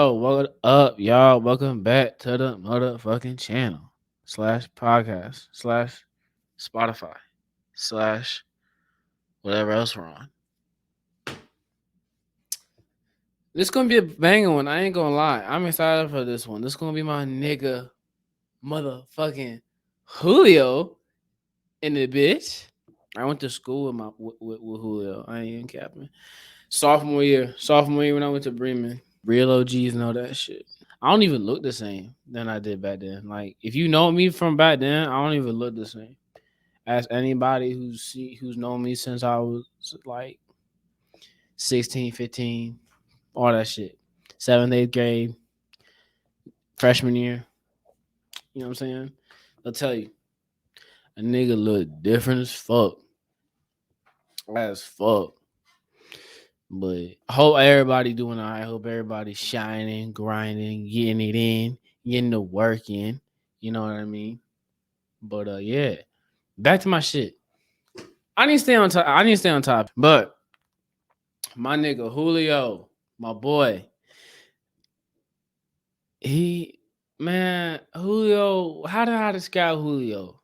Oh, what up, y'all? Welcome back to the motherfucking channel slash podcast slash Spotify slash whatever else we're on. This gonna be a banger one. I ain't gonna lie. I'm excited for this one. This gonna be my nigga, motherfucking Julio in the bitch. I went to school with Julio. I ain't even capping. Sophomore year when I went to Bremen. Real OGs know that shit. I don't even look the same than I did back then. Like if you know me from back then, I don't even look the same as anybody who's known me since I was like 16, 15, all that shit. 7th, 8th grade, freshman year. You know what I'm saying? I'll tell you, a nigga look different as fuck. As fuck. But I hope everybody doing all right. I hope everybody shining, grinding, getting it in, getting the work in. You know what I mean? But yeah. Back to my shit. I need to stay on top. I need to stay on top. But my nigga Julio, my boy, he man, Julio, how did I describe Julio?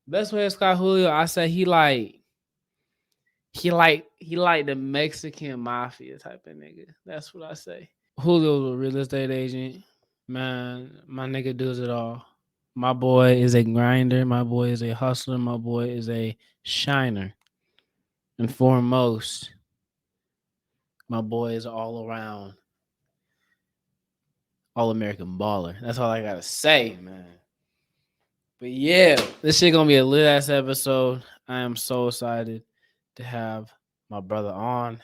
Best way to describe Julio, I say he like the Mexican mafia type of nigga. That's what I say. Julio's a real estate agent. Man, my nigga does it all. My boy is a grinder. My boy is a hustler. My boy is a shiner. And foremost, my boy is all around all American baller. That's all I gotta say, man. But yeah, this shit gonna be a lit ass episode. I am so excited to have my brother on.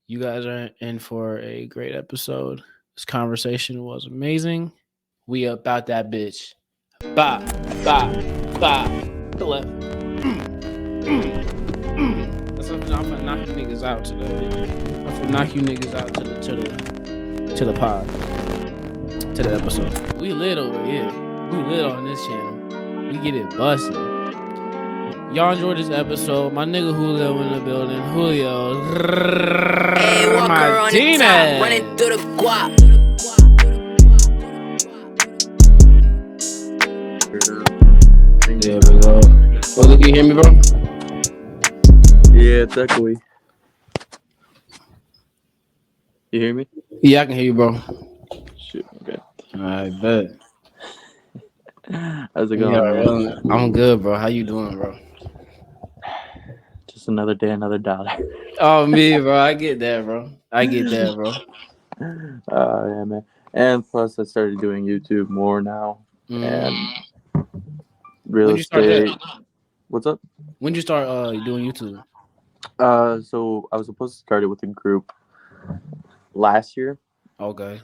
You guys are in for a great episode. This conversation was amazing. We about that bitch. Bop, bop, bop. To the left. That's what I'm gonna knock you niggas out to the bitch. I'm gonna knock you niggas out to the pod. To the episode. We lit over here. We lit on this channel. We get it busted. Y'all enjoyed this episode. My nigga Julio in the building. Julio Hey, Walker on the top, Martinez. running through the guap. There we go. Oh, can you hear me, bro? Yeah, it's echoey. You hear me? Yeah, I can hear you, bro. Shoot, okay. I bet. How's it Yeah, going, man? I'm good, bro. How you doing, bro? Just another day, another dollar. Oh, me, bro. I get that, bro. I get that, bro. Yeah, man. And plus, I started doing YouTube more now. And real When'd you start that? estate. What's up? When'd you start doing YouTube? So I was supposed to start it with a group last year. Okay.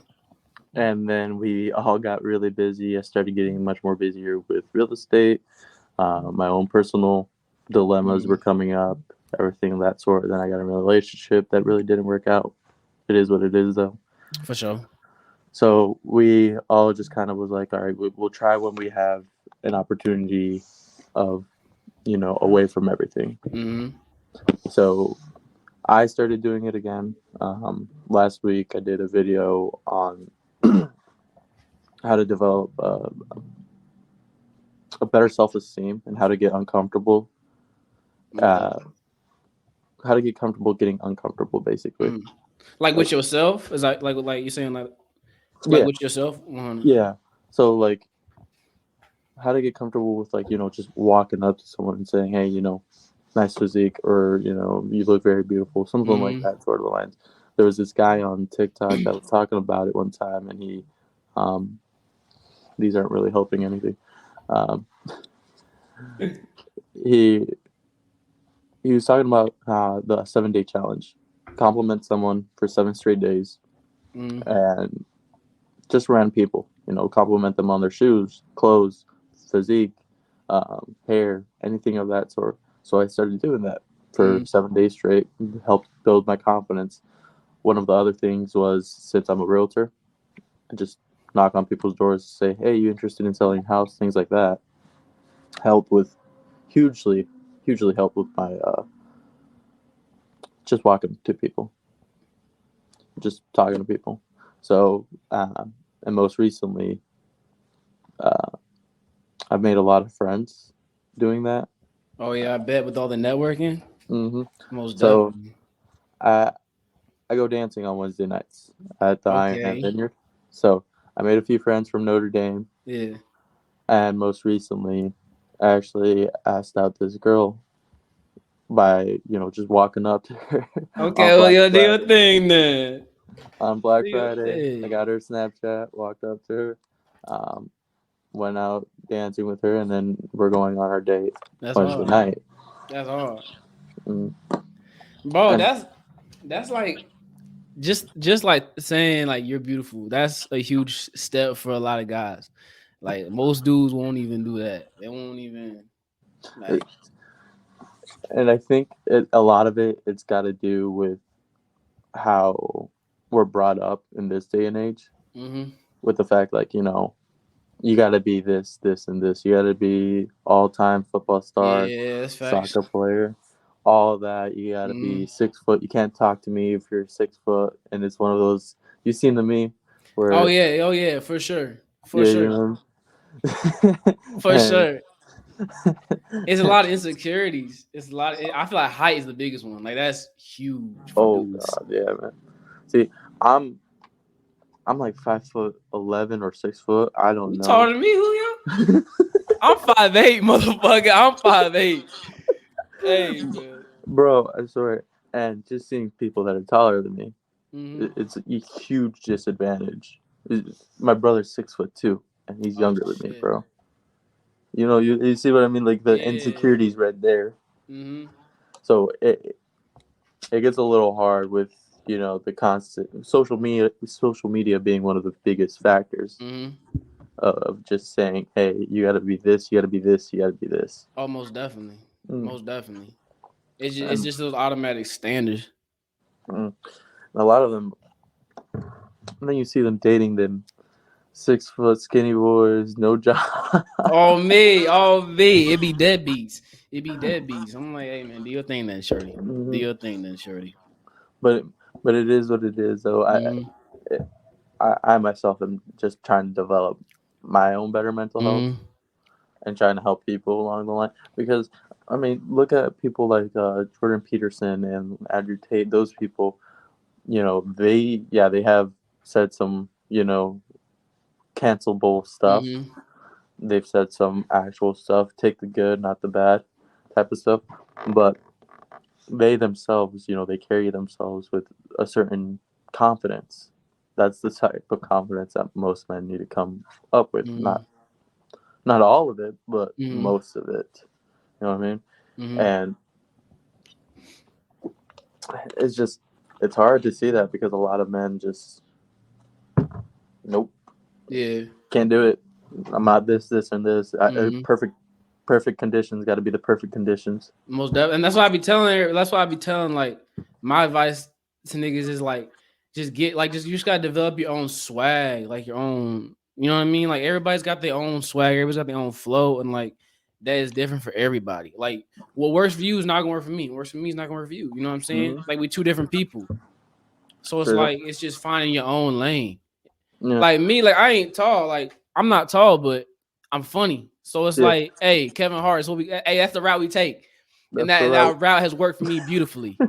And then we all got really busy. I started getting much more busier with real estate. My own personal dilemmas were coming up, everything of that sort. Then I got in a relationship that really didn't work out. It is what it is, though. For sure. So we all just kind of was like, all right, we'll try when we have an opportunity of, away from everything. Mm-hmm. So I started doing it again. Last week I did a video on how to develop a better self-esteem and how to get uncomfortable. How to get comfortable getting uncomfortable, basically. Like with yourself? Is that like you saying like Yeah. with yourself? Yeah. So like how to get comfortable with just walking up to someone and saying, hey, nice physique, or you look very beautiful, something like that sort of lines. There was this guy on TikTok that was talking about it one time, and he these aren't really helping anything. He was talking about the 7-day challenge. Compliment someone for 7 straight days, and just random people. Compliment them on their shoes, clothes, physique, hair, anything of that sort. So I started doing that for 7 days straight. Helped build my confidence. One of the other things was, since I'm a realtor, I just knock on people's doors, say, hey, you interested in selling a house, things like that. Helped with hugely helped with my just walking to people, just talking to people. So, and most recently, uh, I've made a lot of friends doing that. Oh yeah, I bet with all the networking, hmm most So definitely. I I go dancing on Wednesday nights at the Ironman Okay. Vineyard. So I made a few friends from Notre Dame, Yeah. and most recently, I actually asked out this girl by just walking up to her on Okay, well, Black yo, do your Friday. thing then. On Black Do your Friday, I thing. got her Snapchat, walked up to her, um, went out dancing with her, and then we're going on our date That's Wednesday hard. night. That's hard, Mm. bro. And That's like just like saying like you're beautiful. That's a huge step for a lot of guys. Like most dudes won't even do that. They won't even like. and I think a lot of it's got to do with how we're brought up in this day and age, Mm-hmm. with the fact like you got to be this, this, and this. You got to be all-time football star, Yeah, that's facts. soccer player, all that. You got to Mm-hmm. be 6 foot. You can't talk to me if you're 6 foot. And it's one of those. You've seen the meme where Oh yeah, for sure, for yeah, sure, for and sure. It's a lot of insecurities. It's a lot. I feel like height is the biggest one. Like that's huge for oh dudes. god, yeah, man. See, I'm I'm like 5'11" or 6 foot. I don't You know. taller than me, Julio? I'm 5'8", motherfucker. I'm 5'8". Hey, man. Bro, I swear. And just seeing people that are taller than me, Mm-hmm. it's a huge disadvantage. My brother's 6 foot too, and he's Oh younger than me, shit. bro. You see what I mean? Like the Yeah. insecurities right there. Mm-hmm. So it gets a little hard with the constant social media being one of the biggest factors Mm-hmm. of just saying, hey, you got to be this, you got to be this, you got to be this. Oh, most definitely. Mm. Most definitely. It's And, just those automatic standards. mm, a lot of them, and then you see them dating them 6 foot skinny boys, no job. Oh me. It be deadbeats. It be deadbeats. I'm like, hey man, do your thing then, shorty. Do hmm your thing then, shorty. But but it is what it is, though. Mm-hmm. I myself am just trying to develop my own better mental health Mm-hmm. and trying to help people along the line because I mean, look at people like Jordan Peterson and Andrew Tate. Those people, they have said some cancelable stuff. Mm-hmm. They've said some actual stuff. Take the good, not the bad, type of stuff. But they themselves, they carry themselves with a certain confidence. That's the type of confidence that most men need to come up with. Mm-hmm. Not all of it, but Mm-hmm. most of it. You know what I mean? Mm-hmm. And it's just it's hard to see that because a lot of men just nope, Yeah. can't do it. I'm not this, this, and this. Mm-hmm. Perfect conditions got to be the perfect conditions. Most definitely, and that's why I be telling her. That's why I be telling like my advice to niggas is like just get like just you just gotta develop your own swag, like your own. You know what I mean? Like everybody's got their own swag, everybody's got their own flow, and like that is different for everybody. Like what works for you is not gonna work for me. What works for me is not gonna work for you. You know what I'm saying? Mm-hmm. Like we two different people, so it's True. like it's just finding your own lane. Yeah. Like me, like I ain't tall. Like I'm not tall, but I'm funny. So it's Yeah. like, hey, Kevin Hart, so hey, that's the route we take. And That's the that route. route has worked for me beautifully.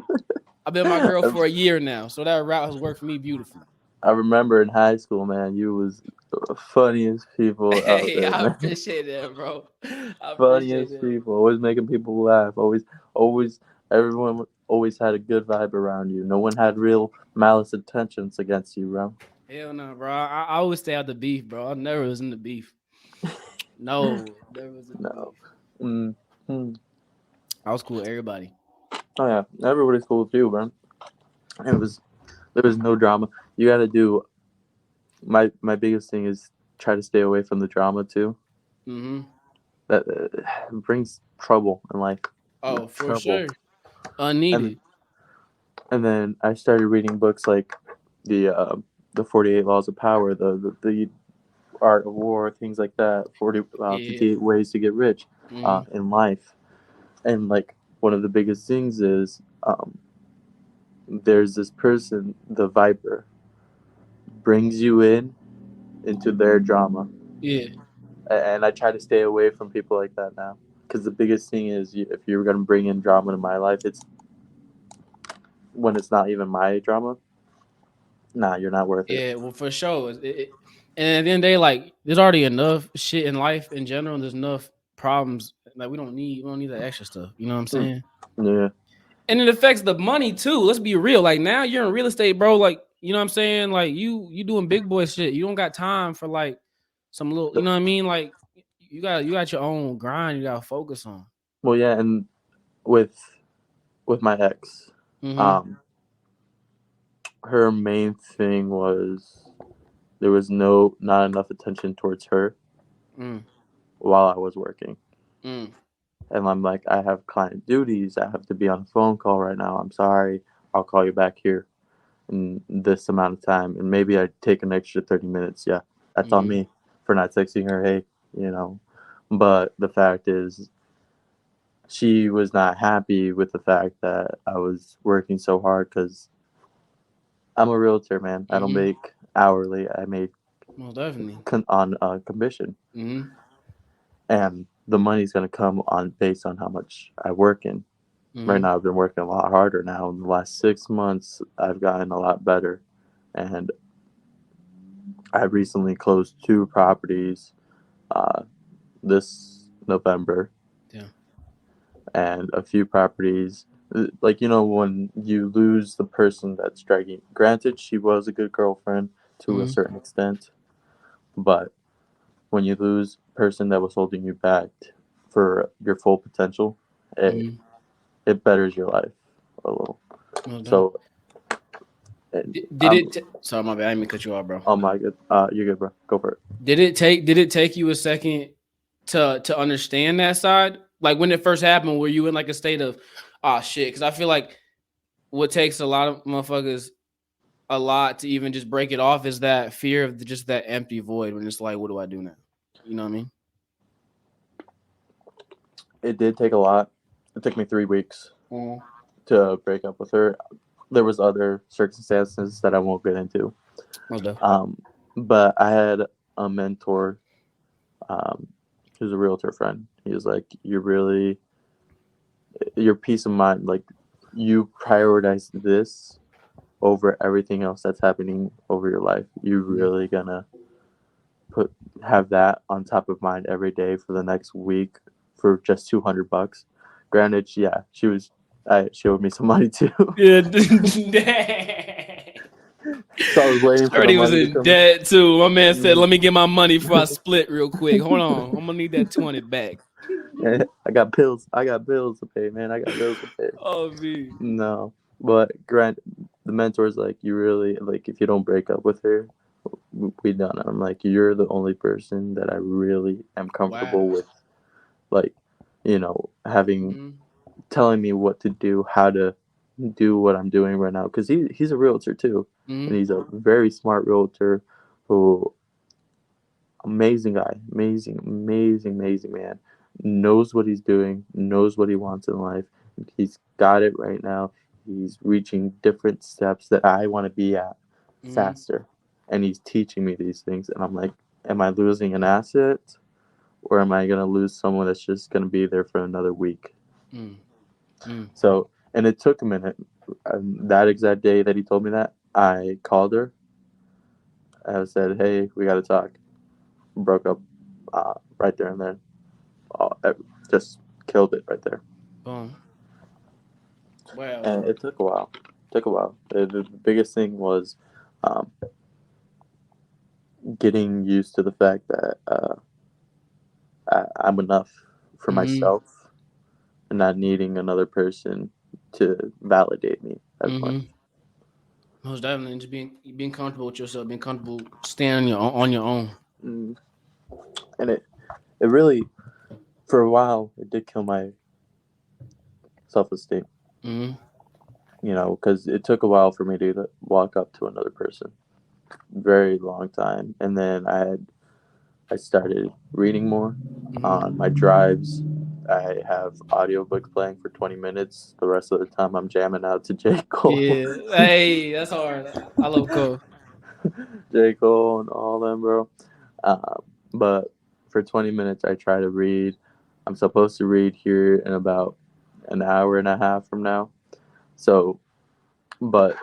I've been with my girl for a year now, so that route has worked for me beautifully. I remember in high school, man, you was the funniest people out Hey, there, I man. appreciate that, bro. I appreciate Funniest that. people, always making people laugh. Always, everyone always had a good vibe around you. No one had real malice intentions against you, bro. Hell no, bro. I always stay out the beef, bro. I never was in the beef. No, never was in the No. beef. Mm. I was cool with everybody. Oh yeah, everybody's cool with you, bro. It was there was no drama. You got to do my biggest thing is try to stay away from the drama too. Mm-hmm. That brings trouble in life. Oh, for Trouble. sure. And Unneeded. then I started reading books like the 48 Laws of Power, the Art of War, things like that. 58 Yeah. Ways to Get Rich Mm-hmm. in life. And like one of the biggest things is there's this person, the Viper, brings you into their drama. Yeah. And I try to stay away from people like that now. Because the biggest thing is, if you're gonna bring in drama in my life, it's when it's not even my drama. Nah, you're not worth it. Yeah, well, for sure. And at the end of the day, like, there's already enough shit in life in general. There's enough problems. Like, we don't need that extra stuff. You know what I'm Mm. saying? Yeah. And it affects the money too. Let's be real. Like, now you're in real estate, bro. Like, you know what I'm saying? Like, you doing big boy shit. You don't got time for like some little. You know what I mean? Like, you got your own grind. You got to focus on. Well, yeah, and with my ex, Mm-hmm. um, her main thing was there was not enough attention towards her Mm. while I was working. Mm. And I'm like, I have client duties. I have to be on a phone call right now. I'm sorry. I'll call you back here in this amount of time. And maybe I take an extra 30 minutes. Yeah, that's on Mm. me for not texting her, hey, you know. But the fact is, she was not happy with the fact that I was working so hard because I'm a realtor, man. I don't Mm-hmm. make hourly. I make Most definitely. on commission. Mm-hmm. And the money's going to come on based on how much I work in. Right Mm-hmm. now, I've been working a lot harder now. In the last 6 months, I've gotten a lot better. And I recently closed 2 properties uh, this November Yeah. and a few properties. Like, when you lose the person that's dragging, granted, she was a good girlfriend to a Mm-hmm. certain extent, but when you lose a person that was holding you back for your full potential, it, Mm-hmm. it betters your life a little. Most definitely. So, and Did it? Sorry, my bad. I didn't mean to cut you off, bro. oh my god, you're good, bro. Go for it. Did it take you a second to understand that side? Like when it first happened, were you in like a state of oh shit? Because I feel like what takes a lot of motherfuckers a lot to even just break it off is that fear of just that empty void when it's like, what do I do now? You know what I mean? It did take a lot. It took me 3 weeks Mm. to break up with her. There was other circumstances that I won't get into. Okay. Um, but I had a mentor, um, who's a realtor friend. He was like, your peace of mind, like you prioritize this over everything else that's happening over your life. You really gonna have that on top of mind every day for the next week for just $200. Granted, yeah, she owed me some money too. Yeah. So I was waiting for the Shorty was money to in come. debt too. My man said, Mm. "Let me get my money before I split real quick. Hold on, I'm gonna need that 20 back." I got bills. I got bills to pay, man. I got bills to pay. Oh me. No, but the mentor's like, you really like if you don't break up with her, we done. I'm like, you're the only person that I really am Wow. comfortable with, like, having Mm-hmm. telling me what to do, how to do what I'm doing right now. Because he's a realtor too, and Mm-hmm. he's a very smart realtor who amazing guy, amazing, amazing, amazing man. Knows what he's doing, knows what he wants in life. He's got it right now. He's reaching different steps that I want to be at Mm-hmm. faster. And he's teaching me these things. And I'm like, am I losing an asset or am I going to lose someone that's just going to be there for another week? Mm-hmm. So, and it took a minute. That exact day that he told me that, I called her. I said, hey, we got to talk. Broke up right there and then. Just killed it right there. Boom. Wow. And it took a while. The biggest thing was um, getting used to the fact that I'm enough for Mm-hmm. myself and not needing another person to validate me as much. Mm-hmm. Most definitely, just being comfortable with yourself, being comfortable standing on your own. Mm. And it really, for a while, it did kill my self-esteem, Mm-hmm. because it took a while for me to walk up to another person. Very long time. And then I started reading more Mm-hmm. on my drives. I have audiobooks playing for 20 minutes. The rest of the time, I'm jamming out to J. Cole. Yeah. Hey, that's hard. I love Cole. J. Cole and all them, bro. But for 20 minutes, I try to read. I'm supposed to read here in about an hour and a half from now. So, but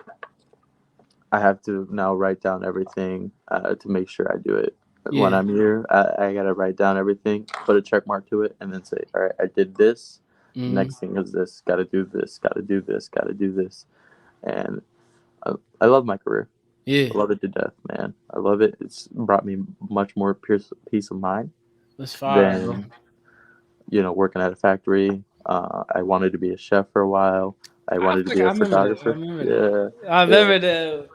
I have to now write down everything to make sure I do it. When Yeah. I'm here, I gotta write down everything, put a check mark to it, and then say, all right, I did this. Mm-hmm. Next thing is this. Got to do this. Got to do this. Got to do this. And I love my career. Yeah. I love it to death, man. I love it. It's brought me much more peace of mind That's fire, bro. than working at a factory. I wanted to be a chef for a while. I I wanted to be forgot. I a remember that. I photographer. remember that. Yeah, I yeah. remember that.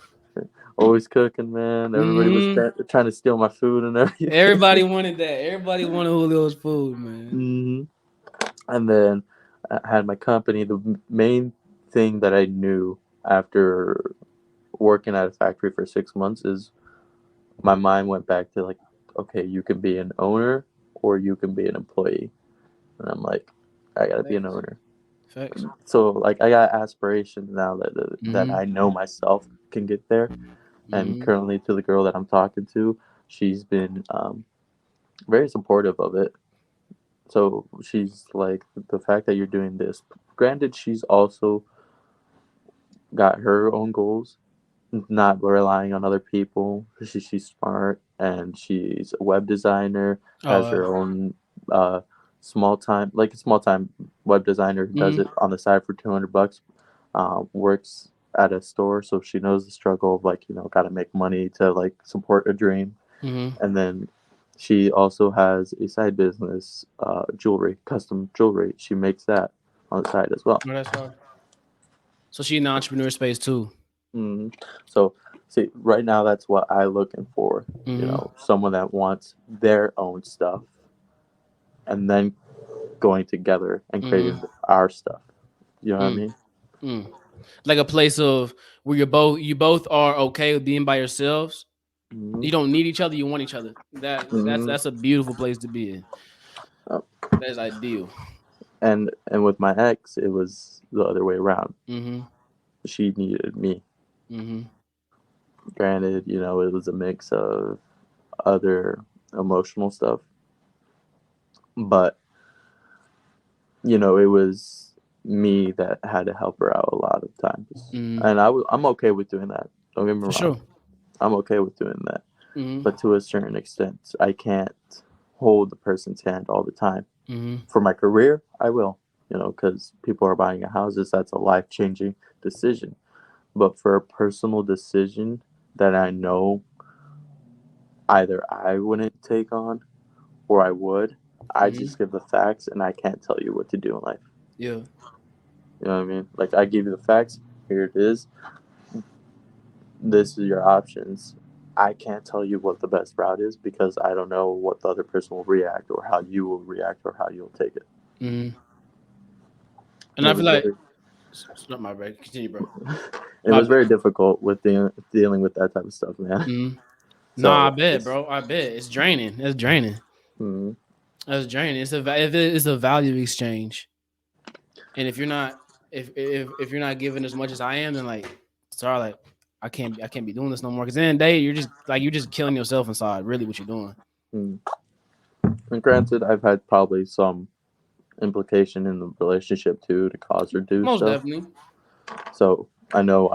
Always cooking, man. Everybody was Mm-hmm. trying to steal my food and everything. Everybody wanted that. Everybody wanted Julio's food, man. hmm And then I had my company. The main thing that I knew after working at a factory for 6 months is my mind went back to like, okay, you can be an owner or you can be an employee. And I'm like, I gotta be an Facts. owner. Facts. So like, I got aspirations now that Mm-hmm. I know myself can get there. And Mm-hmm. currently, to the girl that I'm talking to, she's been very supportive of it. So she's like, the fact that you're doing this. Granted, she's also got her own goals, not relying on other people. She's smart and she's a web designer, has Oh. her own uh, like a small time web designer who does Mm-hmm. it on the side for $200. Works at a store, so she knows the struggle of like, got to make money to like support a dream. Mm-hmm. And then she also has a side business, jewelry, custom jewelry. She makes that on the side as well. Oh, that's fire. So she in the entrepreneur space too. Mm. So, see, right now that's what I'm looking for. Mm-hmm. Someone that wants their own stuff, and then going together and Mm-hmm. creating our stuff. You know what I Mm. mean? Mm. Like a place of where you both are okay with being by yourselves. Mm-hmm. You don't need each other. You want each other. That's Mm-hmm. that's a beautiful place to be in. Oh, That's ideal. and with my ex, it was the other way around. Mm-hmm. She needed me. Mm-hmm. Granted, it was a mix of other emotional stuff, but it was me that had to help her out a lot of times, Mm-hmm. and I'm okay with doing that. Don't get me For wrong, sure. I'm okay with doing that, Mm-hmm. but to a certain extent, I can't hold the person's hand all the time. Mm-hmm. For my career, I will, because people are buying houses. That's a life changing decision. But for a personal decision that I know either I wouldn't take on or I would, I Mm-hmm. just give the facts and I can't tell you what to do in life. Yeah. You know what I mean? Like, I give you the facts. Here it is. This is your options. I can't tell you what the best route is because I don't know what the other person will react or how you will react or how you'll take it. Mm-hmm. And And I feel like it's not my bad. Continue, bro. it My was bad. very difficult with dealing with that type of stuff, man. Mm-hmm. Nah, I So, bet, bro. I bet it's draining. That's draining. mm, That's draining. It's a value exchange, and if you're not if you're not giving as much as I am, then like sorry, like I can't be doing this no more. Because in the day, you're just killing yourself inside. Really, what you're doing. mm. And granted, I've had probably some implication in the relationship too to cause her to do Most stuff. definitely. So I know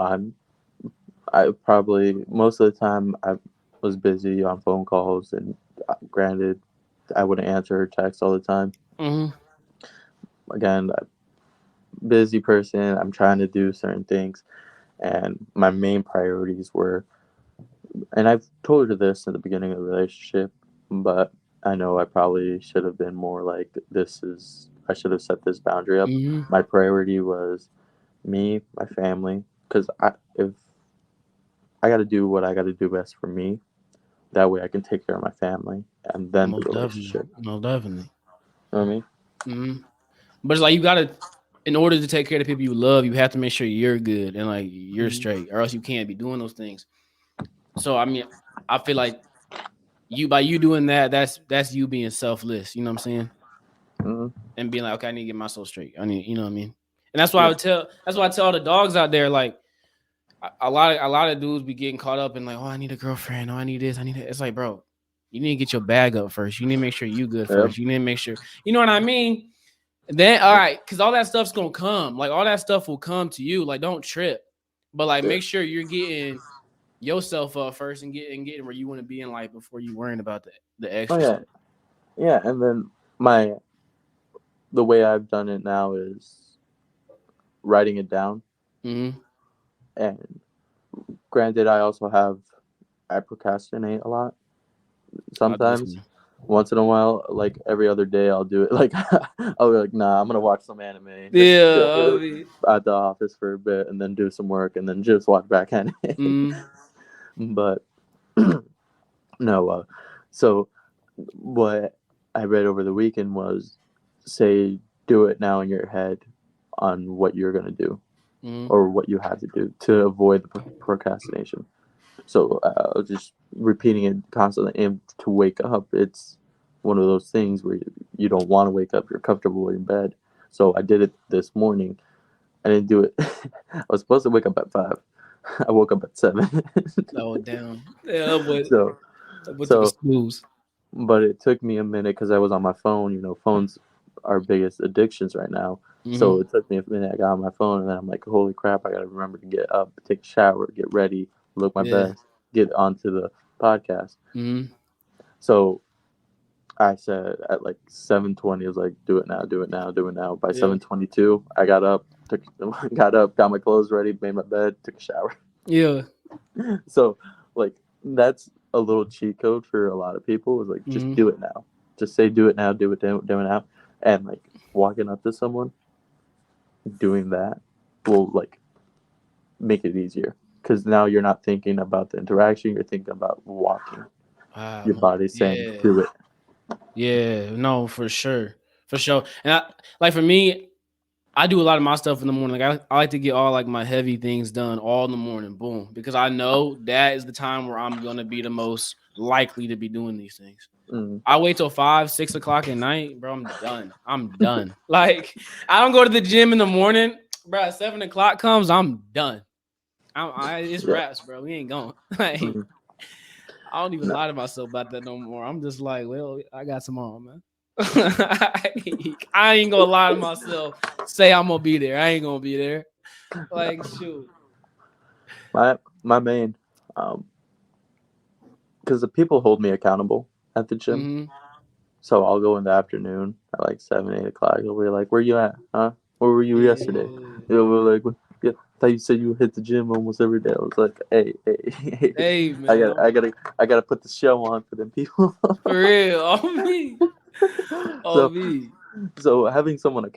I probably most of the time I was busy on phone calls, and granted, I wouldn't answer her text all the time. Mm-hmm. Again, busy person. I'm trying to do certain things, and my main priorities were, and I've told her this at the beginning of the relationship, but I know I probably should have been more like, I should have set this boundary up. Mm-hmm. My priority was me, my family, because if I got to do what I got to do best for me, that way I can take care of my family and then the Most definitely. relationship. Most definitely. You know what I mean? Mm-hmm. But it's like you gotta, in order to take care of the people you love, you have to make sure you're good and like you're Mm-hmm. straight, or else you can't be doing those things. So I mean, I feel like by you doing that, that's you being selfless. You know what I'm saying? Mm-hmm. And being like, okay, I need to get myself straight. I need, you know what I mean? And that's why I Yeah. would tell. That's why I tell all the dogs out there, like, a lot of dudes be getting caught up in like, oh, I need a girlfriend, oh, I need this, I need that. It's like, bro, you need to get your bag up first. You need to make sure you good Yep. first. You need to make sure, you know what I mean. And then, all right, because all that stuff's gonna come. Like all that stuff will come to you. Like, don't trip, but like make sure you're getting yourself up first and getting where you want to be in life before you worrying about the Oh extra yeah, stuff. yeah. And then the way I've done it now is writing it down. Mm-hmm. And granted, I procrastinate a lot I do sometimes. too. Once in a while, like every other day, I'll do it. Like I'll be like, nah, I'm gonna watch some anime, just Yeah, chill I mean, at the office for a bit, and then do some work, and then just watch back anime. mm, But no, so what I read over the weekend was say do it now in your head on what you're gonna do mm, or what you have to do to avoid the procrastination. So just repeating it constantly, and to wake up, it's one of those things where you don't want to wake up. You're comfortable in bed. So I did it this morning. I didn't do it. I was supposed to wake up at 5. I woke up at 7. oh damn, yeah, so but took a so snooze. but it took me a minute because I was on my phone. You know, phones are biggest addictions right now. Mm-hmm. So it took me a minute. I got on my phone, and then I'm like, holy crap! I gotta remember to get up, take a shower, get ready, look my Yeah. best, get onto the podcast. Mm-hmm. So I said at like 7:20, I was like, do it now, do it now, do it now. By Yeah. 7:22, I got up, got up, got my clothes ready, made my bed, took a shower. Yeah. So like that's a little cheat code for a lot of people. Is like just Mm-hmm. do it now. Just say do it now, do it now, and like walking up to someone, doing that will like make it easier because now you're not thinking about the interaction. You're thinking about walking. Wow. Your body's saying Yeah. do it. Yeah. No, for sure. For sure. And like for me, I do a lot of my stuff in the morning. Like I like to get all like my heavy things done all in the morning. Boom. Because I know that is the time where I'm gonna be the most likely to be doing these things. Mm, I wait till 5, 6 o'clock at night, bro. I'm done. I'm done. Like I don't go to the gym in the morning, bro. At 7 o'clock comes, I'm done. It's yeah. raps, bro. We ain't going. Like Mm, I don't even no. lie to myself about that no more. I'm just like, well, I got tomorrow, man. I ain't gonna lie to myself. Say I'm gonna be there. I ain't gonna be there. Like shoot. My main, because the people hold me accountable at the gym. Mm-hmm. So I'll go in the afternoon at like 7, 8 o'clock. They'll be like, "Where you at? Huh? Where were you yesterday?" Yeah. They'll be like, "Yeah, I thought you said you hit the gym almost every day." I was like, "Hey, hey, hey, Hey I got, man. I gotta, I gotta put the show on for them people." For real. On me. On so, me. so having someone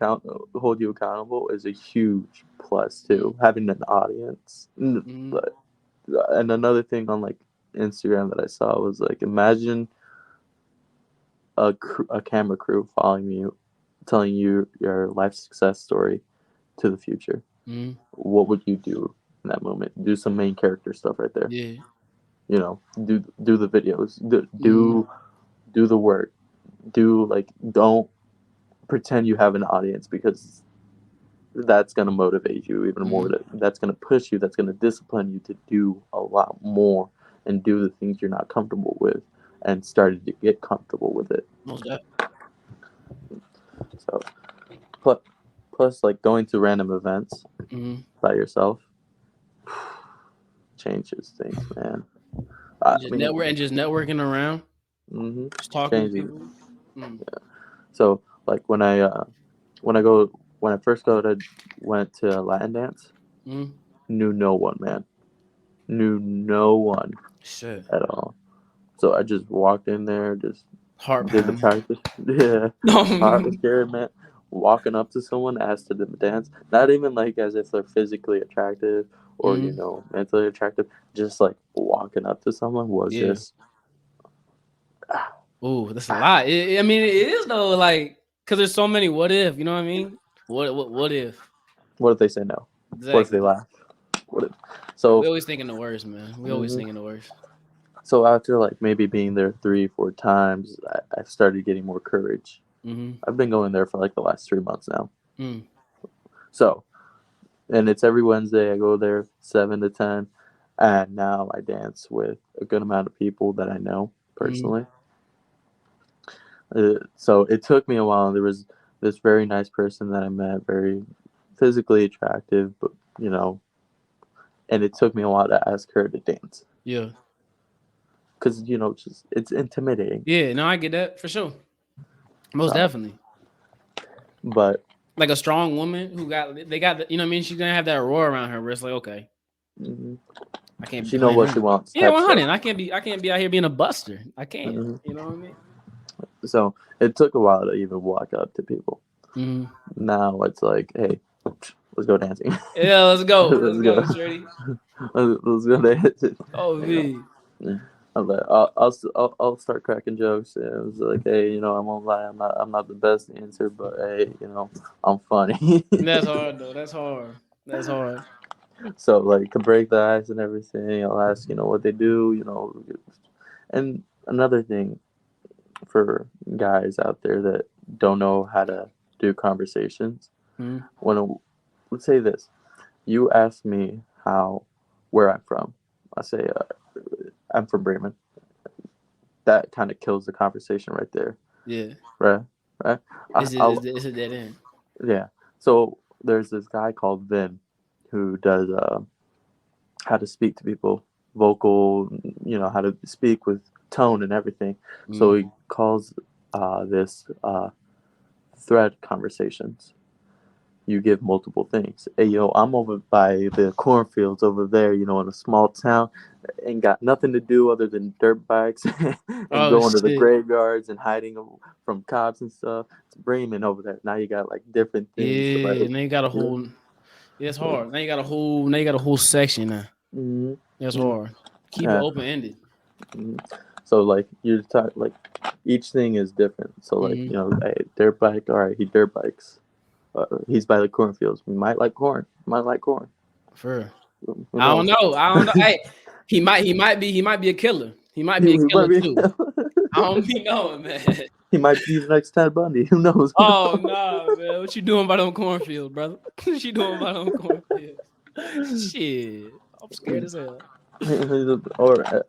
hold you accountable is a huge plus too. Having an audience, Mm-hmm. but and another thing on like Instagram that I saw was like, imagine a camera crew following you, telling you your life success story to the future. Mm-hmm. What would you do in that moment? Do some main character stuff right there. Yeah. You know, do the videos, Mm-hmm. do the work, do like don't pretend you have an audience because that's gonna motivate you even more. Mm-hmm. That's gonna push you. That's gonna discipline you to do a lot more and do the things you're not comfortable with, and started to get comfortable with it. Most that. So plus, plus like going to random events Mm-hmm. by yourself changes things, man. I Just mean, networking around, mm-hmm, just talking to changes. people. Mm. So like when I first went to Latin dance, Mm. knew no one, man, knew no one Shit. at all. So I just walked in there, just Heart did the pounding. practice. Yeah, heart was scared, man. Walking up to someone, asked to dance. Not even like as if they're physically attractive or Mm. mentally attractive. Just like walking up to someone was Yeah. just Ooh, that's a lot. I mean, it is though, like, cause there's so many. What if? You know what I mean? What if? what if they say no? What if they Exactly. laugh? What if? We So always thinking the worst, man. We always mhm. thinking the worst. So after like maybe being there 3, 4 times, I started getting more courage. Mm-hmm. I've been going there for like the last 3 months now. Mm. So and it's every Wednesday. I go there 7 to 10, and now I dance with a good amount of people that I know personally. So it took me a while. There was this very nice person that I met, very physically attractive, but and it took me a while to ask her to dance. Yeah. Because just it's intimidating. Yeah, no, I get that for sure. Most So, definitely. but Like a strong woman who got you know what I mean? She's gonna have that roar around her where it's like, okay, I can't be she know playing what she around. wants, Yeah, type stuff. 100. I can't be out here being a buster. I can't. hmm You know what I mean? So it took a while to even walk up to people. Mm-hmm. Now it's like, hey, let's go dancing. Yeah, let's go. Let's let's go. go, Shorty. Let's go dancing. Oh, You me. know. I'm like, I'll start cracking jokes. And it was like, hey, I won't lie, I'm not the best dancer, but hey, I'm funny. That's hard though. That's hard. That's hard. So like to break the ice and everything, I'll ask what they do. And another thing for guys out there that don't know how to do conversations, Mm-hmm. let's say this, you ask me where I'm from. I say I'm from Bremen. That kind of kills the conversation right there. Yeah. Right, right. It's a dead end. Yeah. So there's this guy called Vin who does how to speak to people, vocal, how to speak with tone and everything. So he calls this thread conversations. You give multiple things. Hey, I'm over by the cornfields over there, in a small town. Ain't got nothing to do other than dirt bikes and Oh going to the shit. graveyards and hiding from cops and stuff. It's Bremen over there. Now you got like different things. Yeah. Like, Now you got a whole. Yeah, it's hard. Now you got a whole. Now you got a whole section now. mm-hmm. That's hard. Keep it Yeah. open ended. Mm-hmm. So like you talk like each thing is different. So like hey, dirt bike. All right, he dirt bikes. He's by the cornfields. We might like corn. Might like corn. For real. Who I don't knows? know. I don't know. Hey, he might be a killer. He might be a he might killer be. too. I don't be knowing, man. He might be the next Ted Bundy. Who knows? Who Oh knows? nah, man. What you doing by them cornfields, brother? What you doing by them cornfields? Shit. I'm scared as hell.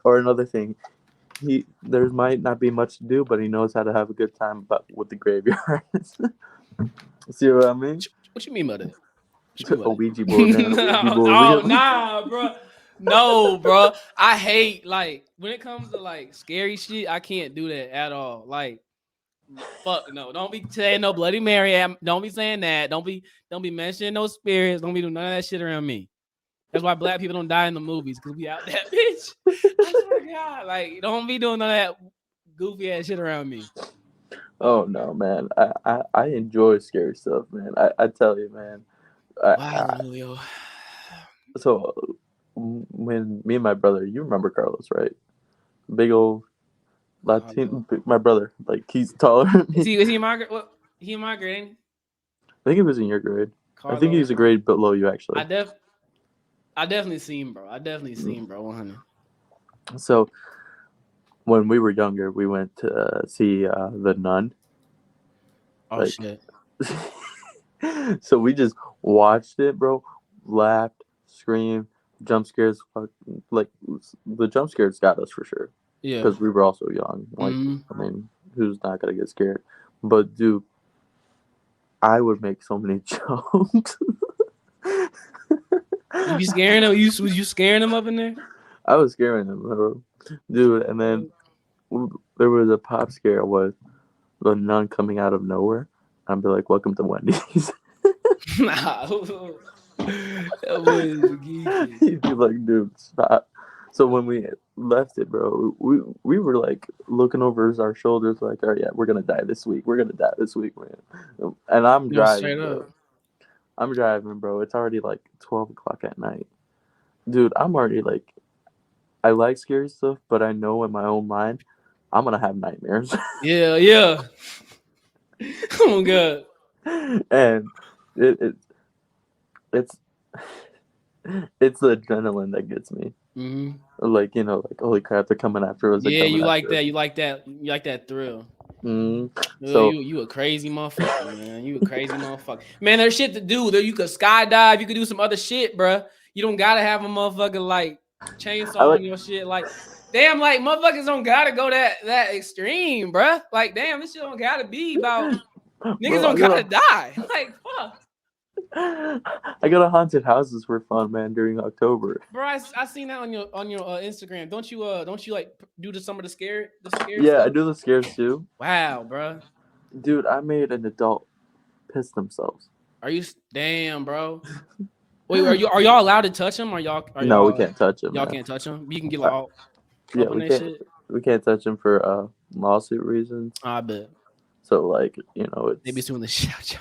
or another thing, there might not be much to do, but he knows how to have a good time with the graveyards. See what I mean? What you mean by that? What you mean A by Ouija board, man. A Ouija that? board. We Oh got. nah, bro. No, bro. I hate like when it comes to like scary shit. I can't do that at all. Like, fuck no. Don't be saying no Bloody Mary. Don't be saying that. Don't be mentioning no spirits. Don't be doing none of that shit around me. That's why black people don't die in the movies because we out that bitch. I swear to God, like don't be doing none of that goofy ass shit around me. Oh no, man. I enjoy scary stuff, man. I tell you, man. Wow, Julio. So when me and my brother, you remember Carlos, right? Big old Latino, my brother. Like he's taller than me. Is he in my grade? What he in my grade? Ain't he? I think he was in your grade. I think Carlos. he's a grade below you, actually. I definitely seen bro. I definitely seen bro. 100. So when we were younger, we went to see the Nun. Oh Like, shit. so we just watched it, bro. Laughed, screamed, jump scares. Like the jump scares got us for sure Yeah. because we were also young. Like, I mean, who's not gonna get scared? But dude, I would make so many jokes. You be scaring him? Was you scaring him up in there? I was scaring them, bro. Dude. And then there was a pop scare with the Nun coming out of nowhere. I'd be like, "Welcome to Wendy's." Nah. That boy is geeky. He'd be like, "Dude, stop." So when we left it, bro, we were like looking over our shoulders, like, "Oh yeah, we're gonna die this week. We're gonna die this week, man." And I'm No, straight driving, up. bro. I'm driving, bro. It's already like 12 o'clock at night, dude. I'm already like, I like scary stuff, but I know in my own mind, I'm gonna have nightmares. Yeah, yeah. Oh god. And it it's it's the adrenaline that gets me. Mm-hmm. Like like holy crap, they're coming after us. They're Yeah, coming you like after us. that. You like that. You like that thrill. So You a crazy motherfucker, man. You a crazy motherfucker. Man, there's shit to do. There you could skydive. You could do some other shit, bruh. You don't gotta have a motherfucker like I chainsaw like. on your shit. Like, damn, like motherfuckers don't gotta go that extreme, bruh. Like, damn, this shit don't gotta be about niggas Bro, don't gotta die. Like, fuck. I got a haunted houses for fun, man, during October. Bro, I seen that on your Instagram. Don't you like do some of the scared Yeah, I stuff? do the scares too. Wow, bro. Dude, I made an adult piss themselves. Are you damn, bro? Wait, are y'all allowed to touch them? No, we can't touch them, Y'all man. can't touch them? You can get like Uh, all yeah, up on that shit. we can't touch them for lawsuit reasons. I bet So like, they be it's suing the shit out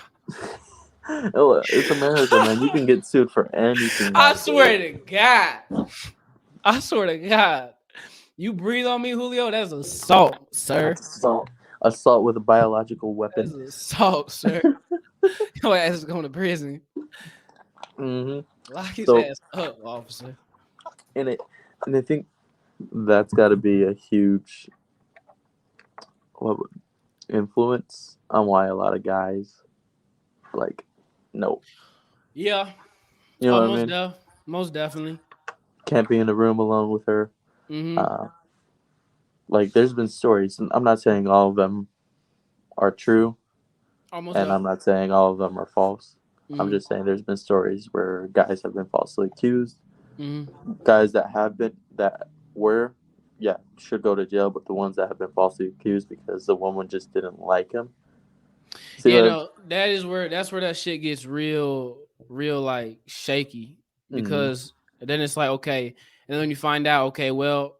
it's America, man. You y'all. can get sued for anything I nowadays. swear to God. I swear to God. You breathe on me, Julio. That's assault, sir. Assault with a biological That's weapon. assault, sir. Your ass is going to prison. hmm Lock his So ass up, officer. and it and I think that's got to be a huge what would- influence on why a lot of guys like no, Yeah. you know Oh, what I mean? most definitely. Can't be in a room alone with her. Mm-hmm. Uh, like there's been stories, and I'm not saying all of them are true, Almost and I'm definitely. not saying all of them are false. I'm Mm-hmm. just saying there's been stories where guys have been falsely accused. Mm-hmm. Guys that were, yeah, should go to jail, but the ones that have been falsely accused because the woman just didn't like him. See Yeah, what? no, that's where that shit gets real like shaky Mm, because then it's like okay, and then when you find out okay, well,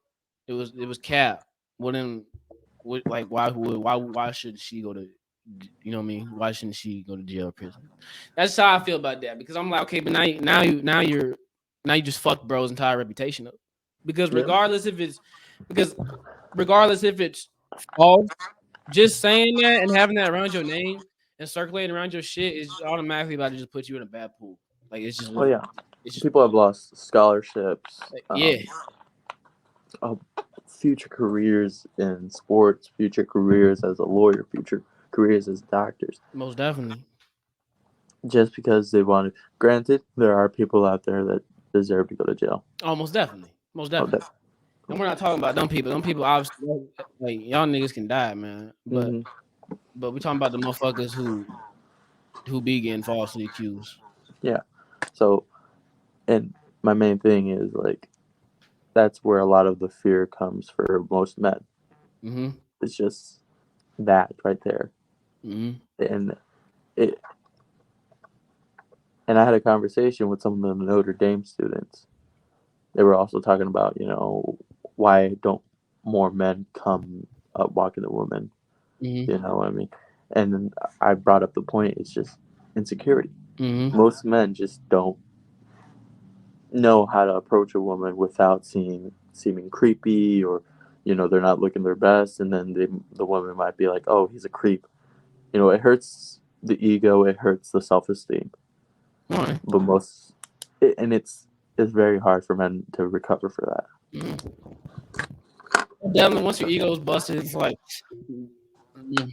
it was Cap. Well then, like why should she go to you know what I mean? Why shouldn't she go to jail or prison? That's how I feel about that because I'm like okay, but now you just fucked bro's entire reputation up because yeah. because regardless if it's false just saying that and having that around your name and circulating around your shit is automatically about to just put you in a bad pool. Like it's just Oh what it yeah. is. It's just People have lost scholarships, like, yeah, uh, future careers in sports, future careers as a lawyer, future careers as doctors, most definitely. just because they wanted. Granted, there are people out there that deserve to go to jail. Oh, most definitely. Most Oh, definitely. And we're not talking about them people. Them people obviously like y'all niggas can die, man. hmm But we talking about the motherfuckers who be getting falsely accused. Yeah. So, and my main thing is like that's where a lot of the fear comes for most men. Mm-hmm. It's just that right there, Mm-hmm. and it. And I had a conversation with some of the Notre Dame students. They were also talking about, why don't more men come up walking to women? Mm-hmm. You know what I mean? And then I brought up the point. It's just insecurity. Mm-hmm. Most men just don't know how to approach a woman without seeming creepy, or they're not looking their best, and then the woman might be like, oh, he's a creep. It hurts the ego, it hurts the self-esteem. All right. But and it's very hard for men to recover for that. Mm-hmm. Definitely, once your ego's busted, it's like mm,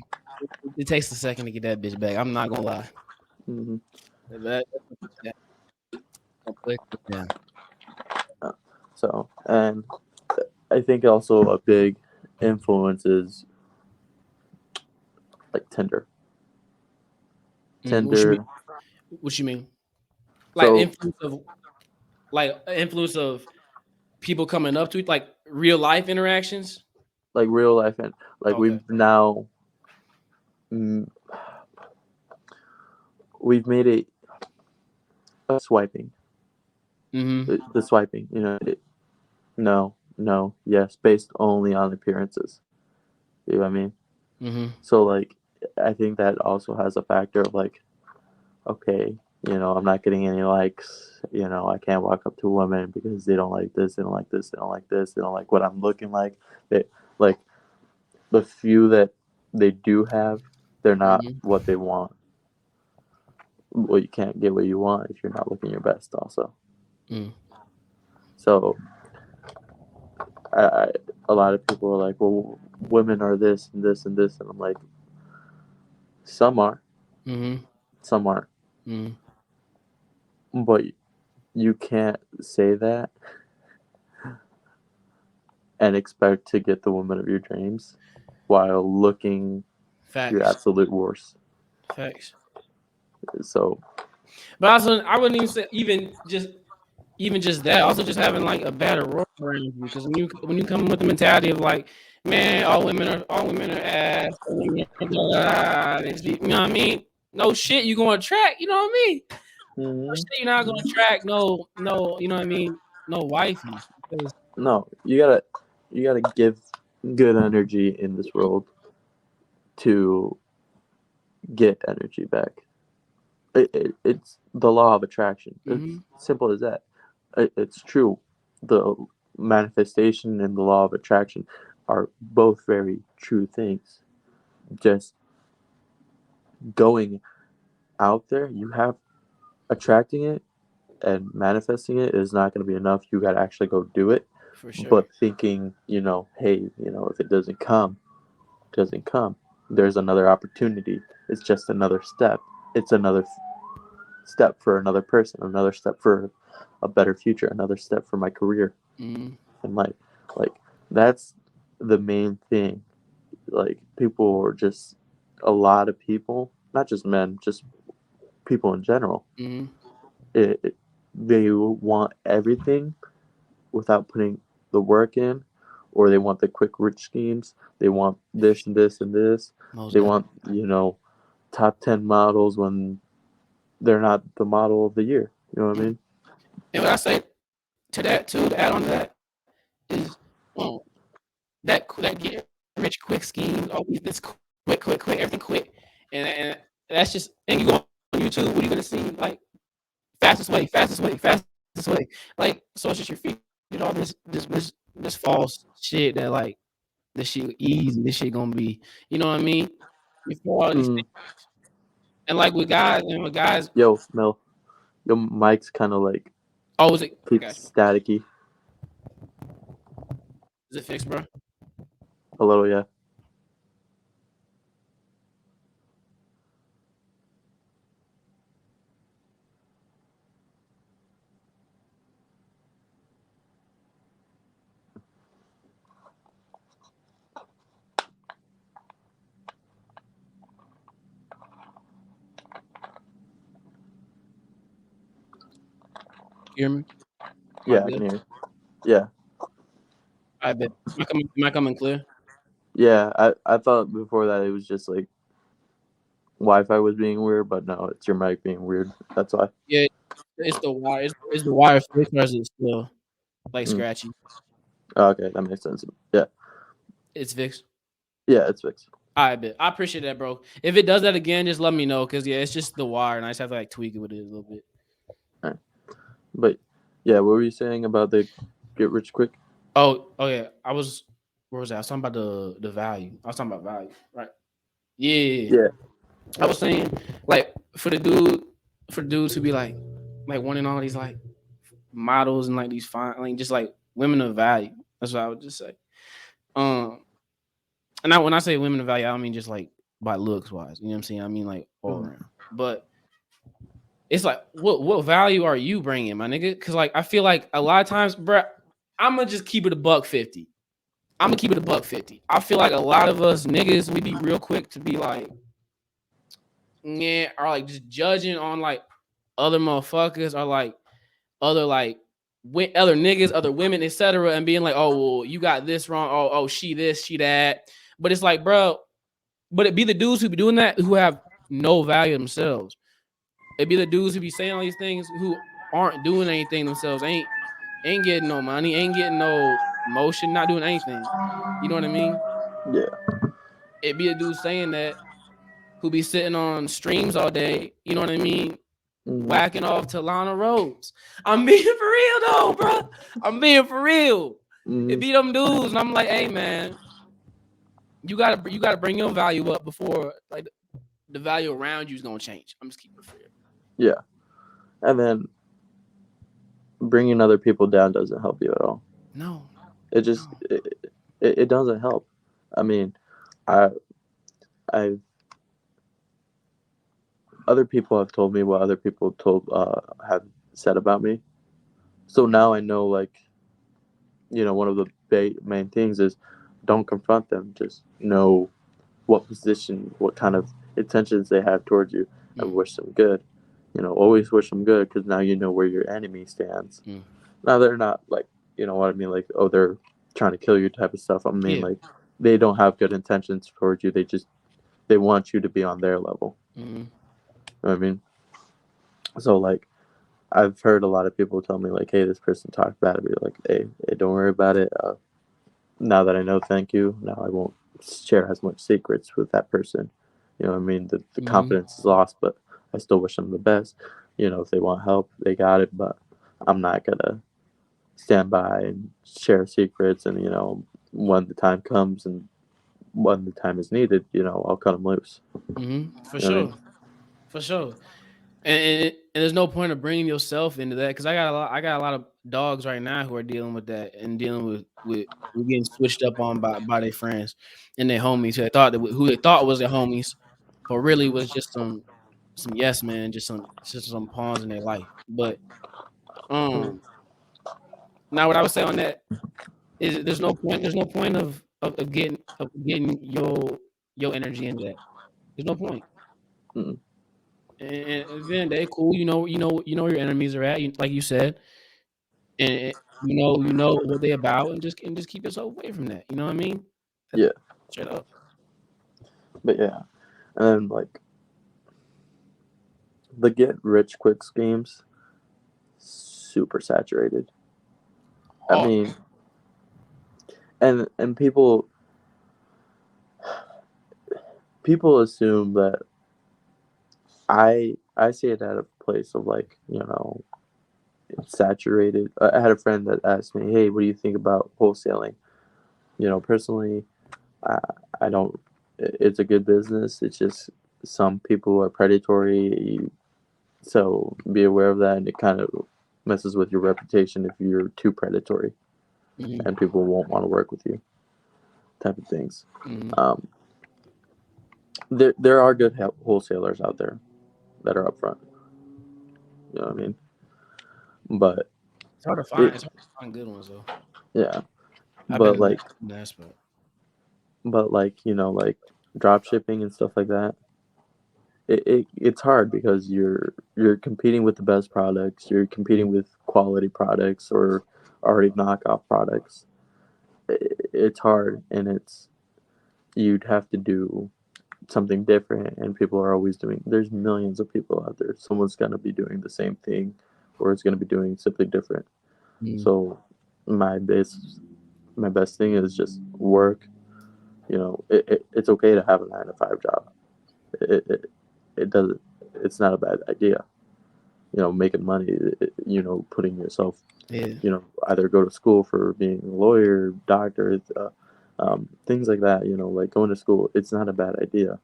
it takes a second to get that bitch back. I'm not gonna lie. hmm That, yeah. So, and I think also a big influence is like Tinder. What you mean? Tinder. What you mean? Like So, influence of people coming up to it, like real life interactions. like real life, and like Okay. mm, we've made it swiping. Mm-hmm. The swiping, no, no, yes, based only on appearances. You know what I mean? Mm-hmm. So, like, I think that also has a factor of like, okay, I'm not getting any likes. I can't walk up to women because they don't like this, they don't like this, they don't like this, they don't like what I'm looking like. They like the few that they do have, they're not Mm-hmm. what they want. Well, you can't get what you want if you're not looking your best, also. Mm. So I a lot of people are like, well, women are this and this and this, and I'm like, some are, some aren't, but you can't say that and expect to get the woman of your dreams while looking your Facts. absolute worst. Facts. So, But also, I wouldn't even say even just that. Also, just having like a better role around you, because when you come with the mentality of like, man, all women are ass, all women are blah, you know what I mean? No shit, you gonna attract. You know what I mean? No shit, you're not gonna attract. No, you know what I mean? No wifey. Because, no, you gotta give good energy in this world to get energy back. It's the law of attraction. It's simple as that. It's true. The manifestation and the law of attraction are both very true things. Just going out there, you have attracting it and manifesting it is not going to be enough. You got to actually go do it. for sure. But thinking, hey, if it doesn't come, it doesn't come. There's another opportunity. It's just another step. It's another step for another person, another step for a better future, another step for my career in life. Like that's the main thing. Like people are just a lot of people, not just men, just people in general. They want everything without putting the work in, or they want the quick rich schemes. They want this and this and this. Most They definitely. want top 10 models when they're not the model of the year. You know what I mean? And what I say to that too, to add on to that, is um, that get rich quick scheme, always this quick, everything quick, and that's just, and you go on YouTube, what are you gonna see? Like fastest way, like, so it's just you're feeding all this false shit that like this shit easy, this shit gonna be, you know what I mean? Before all these Mm. things, and like with guys, Yo, Mel, your mic's kind of like oh, is it? I got you. keeps staticky Is it fixed, bro? a little. Yeah, You hear me? Am I yeah, I good? can hear. Yeah, I bet. Am I coming clear? yeah. I thought before that it was just like Wi-Fi was being weird, but no, it's your mic being weird. That's why. Yeah, it's the wire. It's the wire fixed, or is it still like Mm. scratchy? Okay, that makes sense. Yeah, It's fixed. yeah, it's fixed. I bet. I appreciate that, bro. If it does that again, just let me know, because yeah, it's just the wire, and I just have to like tweak it with it a little bit. All right. But yeah, what were you saying about the get rich quick? Oh yeah. Where was that? I was talking about the value. I was talking about value, right? Yeah. Yeah. I was saying, like, for the dudes who be like wanting all these like models and like these fine, like just like women of value. That's what I would just say. Um, and when I say women of value, I don't mean just like by looks wise. You know what I'm saying? I mean like all Mm. around. But it's like, what value are you bringing, my nigga? Because like I feel like a lot of times, bro, I'm gonna just keep it a $1.50. I'm gonna keep it a $1.50. I feel like a lot of us niggas, we be real quick to be like, yeah, or like just judging on like other motherfuckers, or like other like other niggas, other women, etc., and being like, oh, well, you got this wrong. Oh, she this, she that. But it's like, bro, but it be the dudes who be doing that who have no value themselves. It be the dudes who be saying all these things who aren't doing anything themselves, ain't getting no money, ain't getting no motion, not doing anything. You know what I mean? Yeah. It be a dude saying that who be sitting on streams all day. You know what I mean? Mm-hmm. Whacking off to Lana Rhodes. I'm being for real though, bro. I'm being for real. It Mm-hmm. be them dudes, and I'm like, hey man, you gotta bring your value up before like the value around you is gonna change. I'm just keeping it real. Yeah. And then bringing other people down doesn't help you at all. No, It just it doesn't help. I mean, I I other people have told me what other people told have said about me. So now I know, like, one of the main things is don't confront them. Just know what position, what kind of intentions they have towards you, and wish them good. Always wish them good, because now you know where your enemy stands. Now they're not like, what I mean, like, oh, they're trying to kill you type of stuff. I mean, like, they don't have good intentions towards you. They want you to be on their level. You know what I mean? So, like, I've heard a lot of people tell me, like, hey, this person talked bad about you. Like, hey, don't worry about it. Now that I know, thank you. Now I won't share as much secrets with that person. You know what I mean? The confidence is lost, but I still wish them the best. If they want help, they got it, but I'm not going to stand by and share secrets. And, when the time comes and when the time is needed, I'll cut them loose. For You know what I sure. mean? For sure. And there's no point of bringing yourself into that, because I got a lot of dogs right now who are dealing with that, and dealing with getting switched up on by their friends and their homies who they thought was their homies, but really was just some yes man, just some pawns in their life. But now what I would say on that is there's no point of getting your energy into that. There's no point. Mm. And at the end of the day, cool. You know where your enemies are at. Like you said, and you know what they about, and just keep yourself away from that. You know what I mean? Yeah. Straight up. But yeah. And then, like, the get rich quick schemes, super saturated. I Oh, mean, and people assume that I see it at a place of, like, it's saturated. I had a friend that asked me, "Hey, what do you think about wholesaling?" Personally, I, I don't. It's a good business. It's just some people are predatory, so be aware of that, and it kind of messes with your reputation if you're too predatory, and people won't want to work with you. Type of things. Um, there are good wholesalers out there that are upfront. You know what I mean? But it's hard to find. it, It's hard to find good ones though. yeah. I've been But, in like, that aspect. like drop shipping and stuff like that. It's hard because you're competing with the best products. You're competing with quality products or already knockoff products. It's hard, and you'd have to do something different, and people are always doing. There's millions of people out there. Someone's gonna be doing the same thing, or it's gonna be doing something different. So my best thing is just work. It's okay to have a 9 to 5 job. It doesn't. It's not a bad idea. Making money. Putting yourself. Yeah. Either go to school for being a lawyer, doctor, things like that. Like going to school. It's not a bad idea.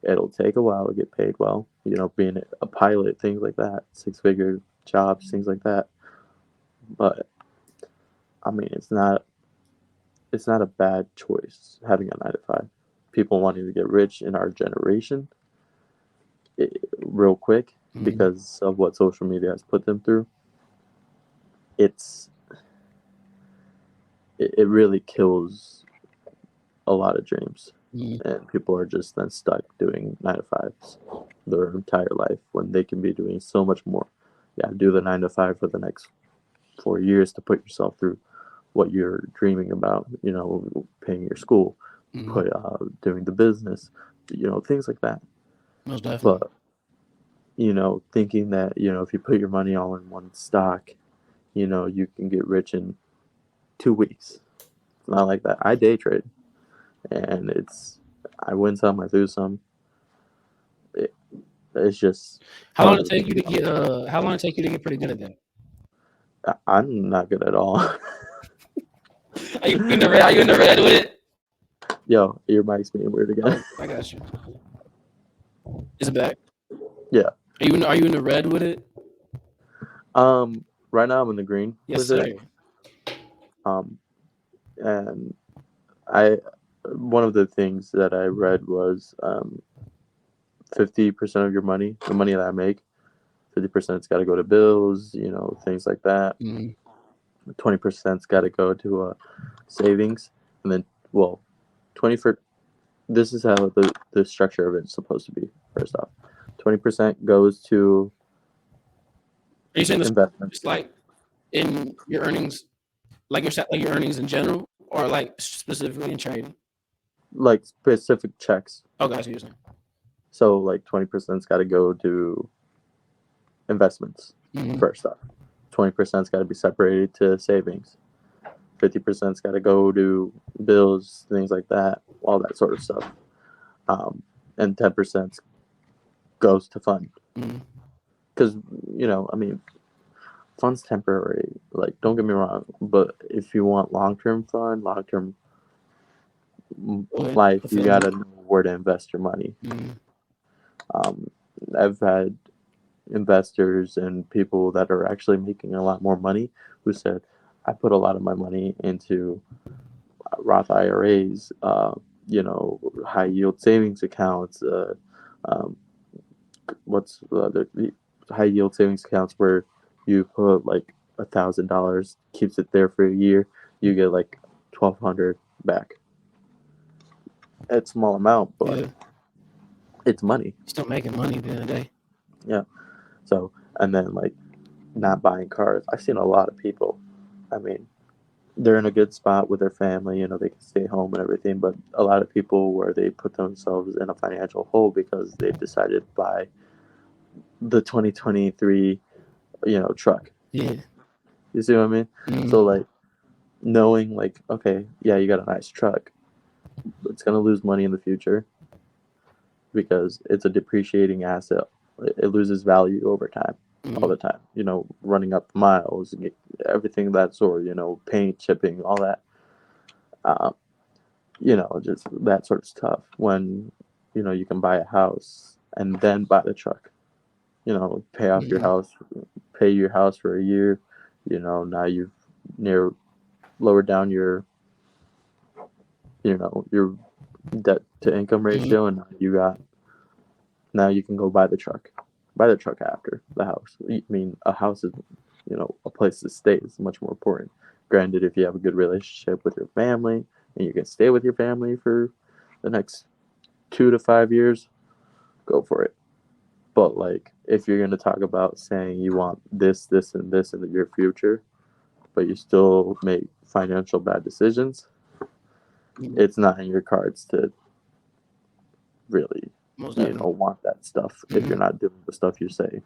It'll take a while to get paid well. Being a pilot, things like that, 6-figure jobs, things like that. But I mean, it's not a bad choice having a 9 to 5. People wanting to get rich in our generation, real quick, because of what social media has put them through. It's it really kills a lot of dreams, and people are just then stuck doing 9 to 5s their entire life when they can be doing so much more. Yeah, do the 9 to 5 for the next 4 years to put yourself through what you're dreaming about. Paying your school, doing the business, things like that. Most definitely. But thinking that if you put your money all in one stock, you can get rich in 2 weeks. It's not like that. I day trade, and I win some, I lose some. It's just How long part did of it take you to get? How long did it take you to get pretty good at that? I'm not good at all. Are you in the red with it? Yo, your mic's being weird again. Oh, I got you. Is it back? Yeah. Are you in the red with it? Right now I'm in the green Yes, with sir. it. Um, And I one of the things that I read was 50% of your money, the money that I make, 50%'s got to go to bills, things like that. 20%'s got to go to savings, and then, well, 20 for this is how the structure of it's supposed to be. First off, 20% goes to Are you saying this investment, is like in your earnings, like your earnings in general, or like specifically in trading? like specific checks. Oh, guys, you're saying. So like 20%'s got to go to investments. First off, 20%'s got to be separated to savings. 50%'s got to go to bills, things like that, all that sort of stuff. And 10% goes to fund. Because, I mean, fund's temporary. Like, don't get me wrong, but if you want long-term fund, long-term life, you got to know where to invest your money. I've had investors and people that are actually making a lot more money who said, I put a lot of my money into Roth IRAs, high yield savings accounts, what's the high yield savings accounts where you put like $1,000, keeps it there for a year, you get like 1,200 back. It's a small amount, but it's money. Still making money at the end of the day. Yeah. So, and then like not buying cars. I've seen a lot of people. I mean, they're in a good spot with their family, they can stay home and everything, but a lot of people where they put themselves in a financial hole because they decided to buy the 2023, truck. Yeah. You see what I mean? So like knowing like, okay, yeah, you got a nice truck, but it's going to lose money in the future because it's a depreciating asset. It loses value over time. All the time, running up miles, everything of that sort, paint, chipping, all that. Just that sort of stuff. When, you can buy a house and then buy the truck, pay off your house, pay your house for a year, now you've lowered down your debt to income ratio, and now you can go buy the truck after the house. I mean, a house is, a place to stay is much more important. Granted, if you have a good relationship with your family and you can stay with your family for the next 2 to 5 years, go for it. But like, if you're going to talk about saying you want this, and this in your future, but you still make financial bad decisions, it's not in your cards to really, want that stuff if you're not doing the stuff you say.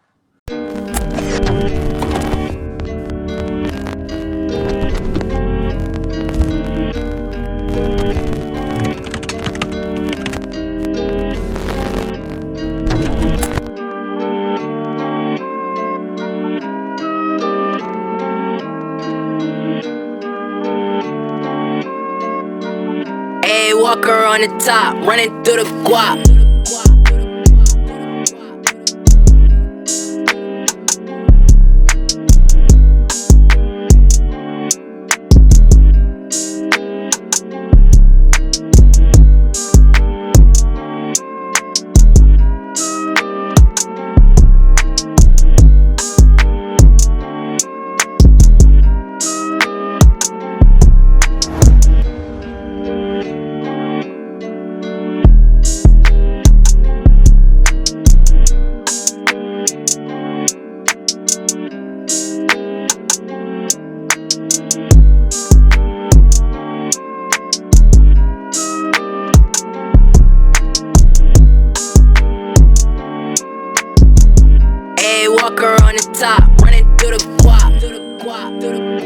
Hey, Walker on the top, running through the guap. Hey, Walker on the top, running through the guap, through the guap, through the guap, through the guap, through the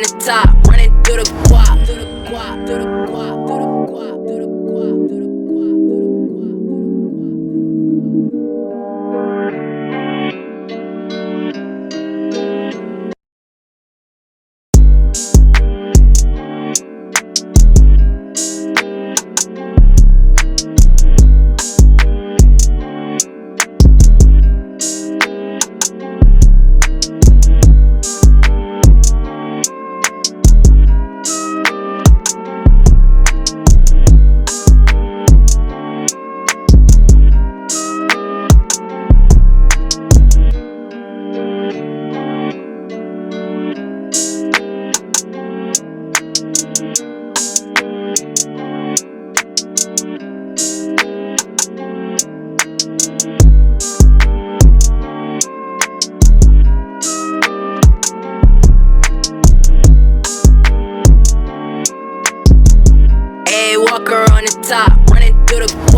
on the top, running through the guap, through the guap, through the guap, through the guap, through the guap, through the guap, through the Walker on the top, running through the